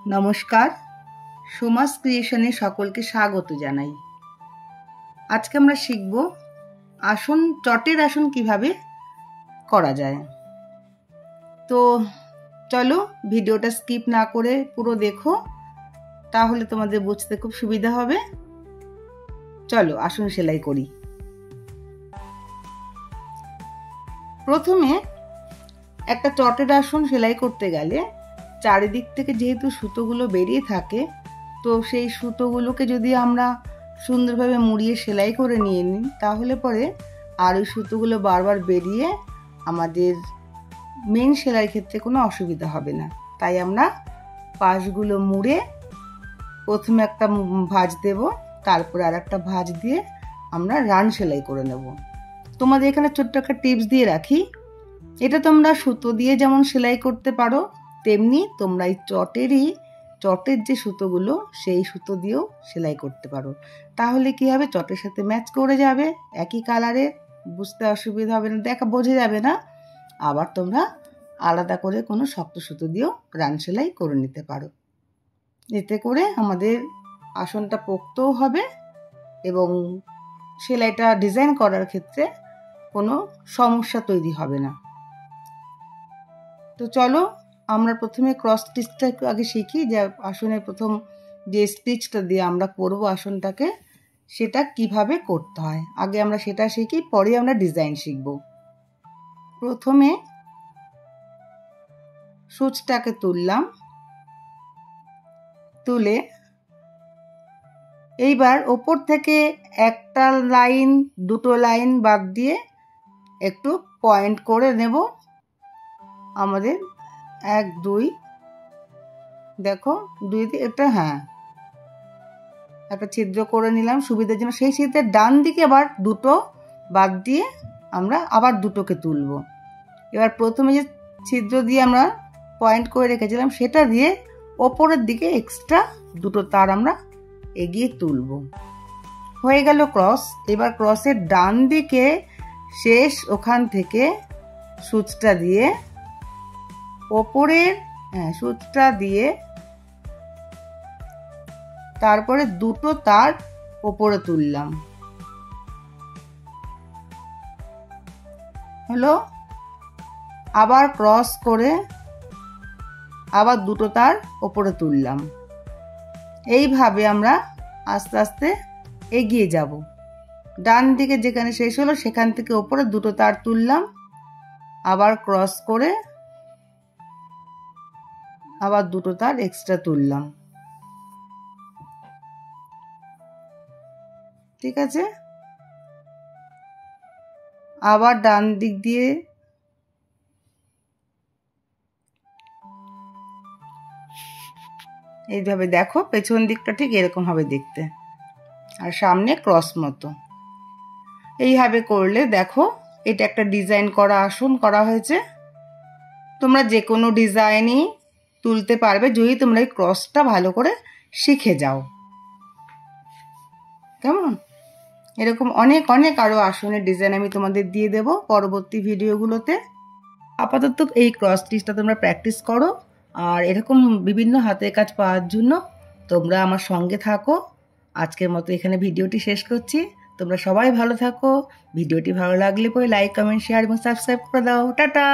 নমস্কার, সোমাস ক্রিয়েশনে সকলকে স্বাগত জানাই। আজকে আমরা শিখব আসন, চটের আসন কিভাবে করা যায়। তো চলো ভিডিওটা স্কিপ না করে পুরো দেখো, তাহলে তোমাদের বুঝতে খুব সুবিধা হবে। চলো আসন সেলাই করি। প্রথমে একটা চটের আসন সেলাই করতে গেলে চারিদিক থেকে যেহেতু সুতোগুলো বেরিয়ে থাকে, তো সেই সুতোগুলোকে যদি আমরা সুন্দরভাবে মুড়িয়ে সেলাই করে নিয়ে নিই, তাহলে পরে আর ওই সুতোগুলো বারবার বেরিয়ে আমাদের মেন সেলাই ক্ষেত্রে কোনো অসুবিধা হবে না। তাই আমরা পাশগুলো মুড়ে প্রথমে একটা ভাঁজ দেব, তারপরে আর একটা ভাঁজ দিয়ে আমরা রান সেলাই করে নেব। তোমাদের এখানে ছোট্ট একটা টিপস দিয়ে রাখি, এটা তোমরা সুতো দিয়ে যেমন সেলাই করতে পারো, তেমনি তোমরা এই চটের যে সুতোগুলো সেই সুতো দিয়েও সেলাই করতে পারো। তাহলে কি হবে, চটের সাথে ম্যাচ করে যাবে, একই কালারে, বুঝতে অসুবিধা হবে না, বোঝা যাবে না। আবার তোমরা আলাদা করে কোনো শক্ত সুতো দিয়েও রান সেলাই করে নিতে পারো। এতে করে আমাদের আসনটা পোক্তও হবে এবং সেলাইটা ডিজাইন করার ক্ষেত্রে কোনো সমস্যা তৈরি হবে না। তো চলো আমরা প্রথমে ক্রস স্টিচটা আগে শিখি, যে আসনের প্রথম যে স্টিচটা দিয়ে আমরা করব আসনটাকে, সেটা কিভাবে করতে হয়। আগে আমরা সেটা শিখি, পরে আমরা ডিজাইন শিখব। প্রথমে সূচটাকে তুললাম, তুলে এইবার ওপর থেকে একটা লাইন, দুটো লাইন বাদ দিয়ে একটু পয়েন্ট করে নেব। আমাদের 1 2 দেখো 2 এটা, হ্যাঁ, একটা ছিদ্র করে নিলাম সুবিধার জন্য। সেই ছিদ্রের ডান দিকে আবার দুটো বাদ দিয়ে আমরা আবার দুটোকে তুলব। এবার প্রথমে যে ছিদ্র দিয়ে আমরা পয়েন্ট করে রেখেছিলাম, সেটা দিয়ে ওপরের দিকে এক্সট্রা দুটো তার আমরা এগিয়ে তুলব। হয়ে গেল ক্রস। এবার ক্রসের ডান দিকে শেষ ওখান থেকে সূচটা দিয়ে ওপরের সূচটা দিয়ে তারপরে দুটো তার ওপরে তুললাম, হলো। আবার ক্রস করে আবার দুটো তার ওপরে তুললাম। এইভাবে আমরা আস্তে আস্তে এগিয়ে যাব। ডান দিকে যেখানে শেষ হলো সেখান থেকে ওপরে দুটো তার তুললাম, আবার ক্রস করে আবার দুটো তার এক্সট্রা তুললাম। ঠিক আছে, আবার ডান দিক দিয়ে এইভাবে দেখো, পেছন দিকটা ঠিক এরকম হবে দেখতে, আর সামনে ক্রস মতো। এইভাবে করলে দেখো এটা একটা ডিজাইন করা আসন করা হয়েছে। তোমরা যে কোনো ডিজাইনই তুলতে পারবে যদি তোমরা এই ক্রসটা ভালো করে শিখে যাও। কেমন? এরকম অনেক অনেক আরও আসনের ডিজাইন আমি তোমাদের দিয়ে দেব পরবর্তী ভিডিওগুলোতে। আপাতত এই ক্রস স্টিচটা তোমরা প্র্যাকটিস করো, আর এরকম বিভিন্ন হাতের কাজ পাওয়ার জন্য তোমরা আমার সঙ্গে থাকো। আজকের মতো এখানে ভিডিওটি শেষ করছি। তোমরা সবাই ভালো থাকো। ভিডিওটি ভালো লাগলে পরে লাইক, কমেন্ট, শেয়ার এবং সাবস্ক্রাইব করে দাও। টাটা।